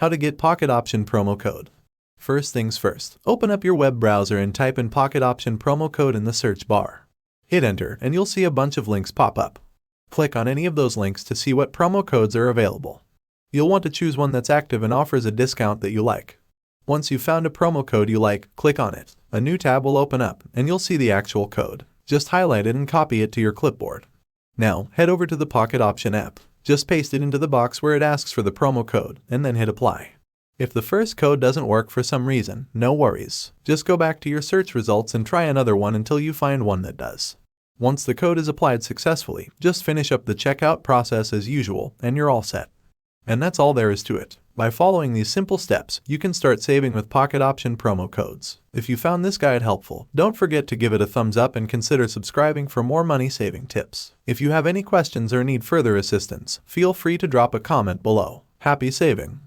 How to get Pocket Option promo code. First things first, open up your web browser and type in Pocket Option promo code in the search bar. Hit enter and you'll see a bunch of links pop up. Click on any of those links to see what promo codes are available. You'll want to choose one that's active and offers a discount that you like. Once you've found a promo code you like, click on it. A new tab will open up and you'll see the actual code. Just highlight it and copy it to your clipboard. Now, head over to the Pocket Option app. Just paste it into the box where it asks for the promo code and then hit apply. If the first code doesn't work for some reason, no worries. Just go back to your search results and try another one until you find one that does. Once the code is applied successfully, just finish up the checkout process as usual and you're all set. And that's all there is to it. By following these simple steps, you can start saving with Pocket Option promo codes. If you found this guide helpful, don't forget to give it a thumbs up and consider subscribing for more money-saving tips. If you have any questions or need further assistance, feel free to drop a comment below. Happy saving!